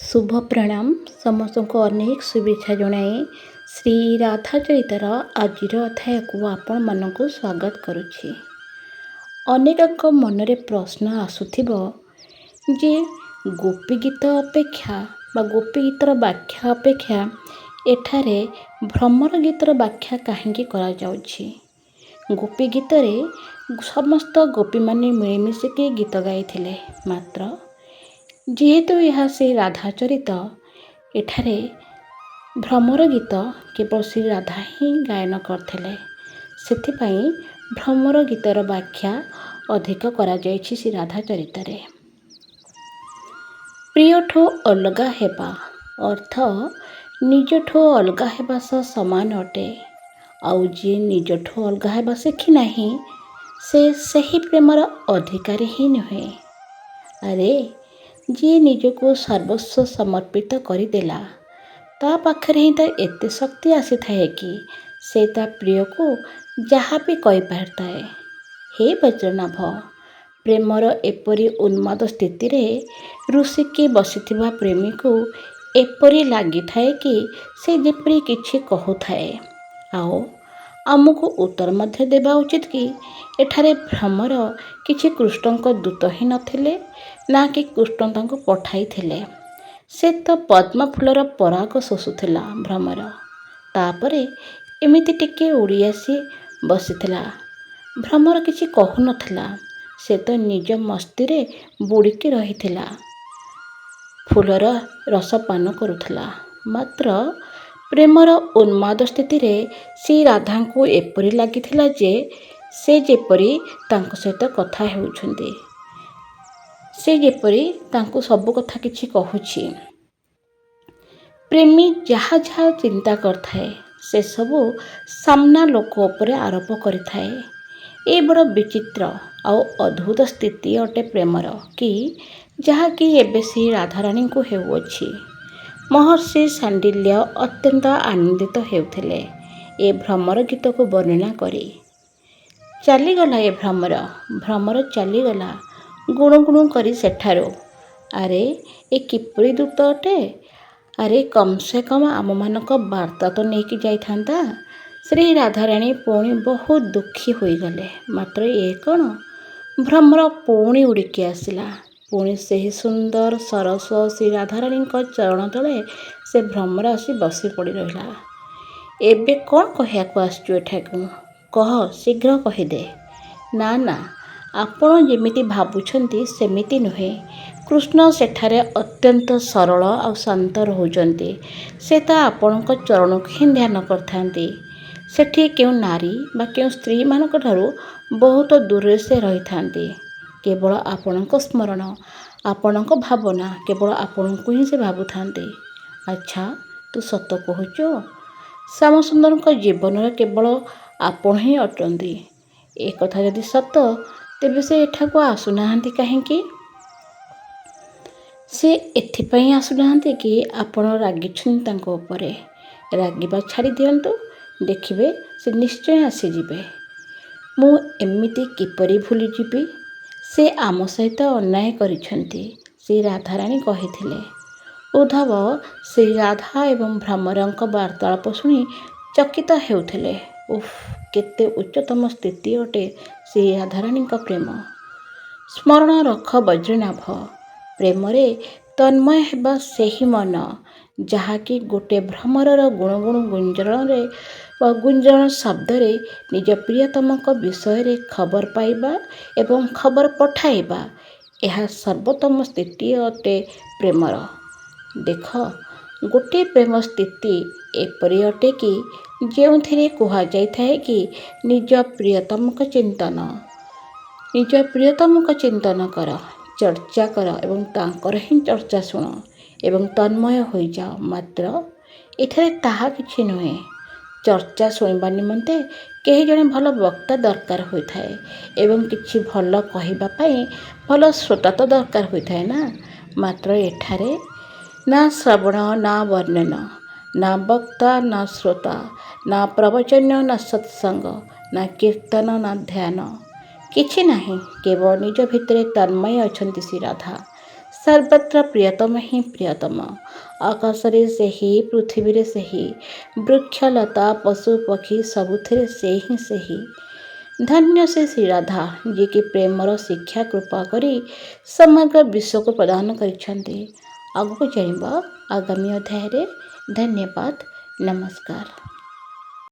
शुभ प्रणाम समस्त को अनेक शुभेच्छा जनाए श्री राधा चरितर आज अध्याय को आपण मान को स्वागत करुछि। अनेक मनरे प्रश्न आसुथिबो जे गोपी गीत अपेक्षा बा गोपी गीतर व्याख्या अपेक्षा एठारे भ्रमर गीतर व्याख्या कहीं करा जाउछि। गोपी गीतरे समस्त गोपी माने मिलिमिशिके गीत गाइथिले, मात्र जेहेतु यह श्री राधा चरित एठारे भ्रमर गीत केवल श्री राधा ही गायन करथिले, सेथिपाई भ्रमर गीतर व्याख्या अधिक करा जाइछि श्री राधा चरितरे। प्रियठो अलगा हेबा अर्थ निजठो अलगा हेबा सह समान अटे। आउ जे निजठो अलगा हेबा शिखि नाही से सही प्रेमर अधिकारी ही नुहे। अरे जी निजको सर्वस्व समर्पित करदेला ता पाखरे ही तो एते शक्ति आसी थाए कि से ता प्रिय को जहाँ भी कही पारताए। हे वज्रनाभ, प्रेमर एपरी उन्माद स्थिति रे ऋषिके बसिथिबा प्रेमी को एपरी लगी थाए कि से जेपरी किछि कहूथाए। आओ आमको उत्तर मध्य देवा उचित कि एठारे भ्रमर किछि कृष्णक दूत ही नथिले ना कि कृष्ण तांको पठाई थिले। से तो पद्म फूलर पराग शोषुथिला भ्रमर, तापरे एमिति टिके उड़ी आसी बसिथिला। भ्रमर किछि कहु नथिला, से तो निज मस्ती रे बुड़ीकी रहिथिला, फूलर रस पान करुथिला। मात्र प्रेमर उन्माद स्थिति रे श्री राधा को एपरी लागिथिला जे से जेपरी तांको सहित कथा हेउछन्ती, से जेपरी तांको सब कथा किछि कहूछि। प्रेमी जहा जहा चिंता करथाए से सबू सामना लोक उपरे आरोप करिथाए। ए बड़ विचित्र आउ अद्भुत स्थिति अटे प्रेमर कि जहा कि एबे श्री राधारानी को हेउछि। महर्षि सांडिल्य अत्यंत आनंदित हेउथिले ए भ्रमर गीत को वर्णना करी। चलीगला ए भ्रमर चलीगला गुणु गुणु करी सेठारो। अरे ए किपरि दूत अटे? अरे कम से कम आम मानक वार्ता तो नहीं जाई थांता। श्री राधारानी पुणी बहुत दुखी होई गले। मात्र ए कौन? भ्रमर पुणी उड़िकी आसिला। पुणी से ही सुंदर सरस श्री राधारानी चरण तले से भ्रमर आसी बसी पड़ी रहिला। एबे कौन कहयाको आसचु एठाकु? कह, शीघ्र कहीदे। ना ना, आपण जेमिति भाबुछंती सेमिति नुहे। कृष्ण सेठारे अत्यंत सरल और शांत रहुचंती। से ता आपणक चरण को ही ध्यान करथांती। सेठी केउ नारी बा केउ स्त्री मानक ठारू बहुत दूर से रही थांती। केवल आपणक स्मरण, आपणक भावना केवल आपणको ही से भाबुथांती। अच्छा, तू सत कहूचु? श्याम सुंदर जीवन में केवल आपण ही अटंती। ए कथा यदि सत, तेबे से एठाको आसुनाहांती काहेकि? से एथिपाई आसुनाहांती कि आपण रागिछन तांको उपरे। रागिबा छाड़ी दियंतु, देखिबे से निश्चय आसीजिबे। मु एमिति किपरि भूली जिबी? से आम सहित अन्याय करिछंती, श्री राधारानी कहिथिले। उद्धव श्री राधा एवं भ्रमरंक वार्तालाप शुणी चकित हेउथिले। उफ, केते उच्चतम स्थिति अटे श्री राधारानी प्रेम। स्मरण रख वज्रनाभ, प्रेमरे तन्मय हेबा सेही मन जहाँकि गोटे भ्रमरर गुणगुण गुंजरण गुंजरण शब्द रे निज प्रियतमक विषय रे खबर पाइबा एवं खबर पठाइबा, यह सर्वोत्तम स्थिति अटे प्रेमर। देख, गोटे प्रेम स्थिति एपरि अटे कि जेउथिरे कुहा जाइथाए कि निज प्रियतमक चिंतन कर, चर्चा कर एवं तांकर ही चर्चा शुण एवं तन्मय हो जाओ। मात्र एठारे ताहा किछि नुहे। चर्चा शुणवा निमंते केही जणे भल वक्ता दरकार होइथाए एवं किछि भल कहिबा पई भल श्रोता तो दरकार होइथाए ना। मात्र एठारे ना श्रवण ना वर्णन, ना वक्ता ना श्रोता, ना प्रवचन ना सत्संग, ना कीर्तन ना ध्यान, किछि नाही। केवल निज भितरे तन्मय अछंती श्री राधा। ସର୍ବତ୍ର ପ୍ରିୟତମ ହିଁ ପ୍ରିୟତମ। ଆକାଶରେ ସେହି, ପୃଥିବୀରେ ସେହି, ବୃକ୍ଷଲତା ପଶୁ ପକ୍ଷୀ ସବୁଥିରେ ସେ ହିଁ ସେହି। ଧନ୍ୟ ସେ ଶ୍ରୀରାଧା, ଯିଏକି ପ୍ରେମର ଶିକ୍ଷା କୃପା କରି ସମଗ୍ର ବିଶ୍ୱକୁ ପ୍ରଦାନ କରିଛନ୍ତି। ଆଗକୁ ଜାଣିବା ଆଗାମୀ ଅଧ୍ୟାୟରେ। ଧନ୍ୟବାଦ। ନମସ୍କାର।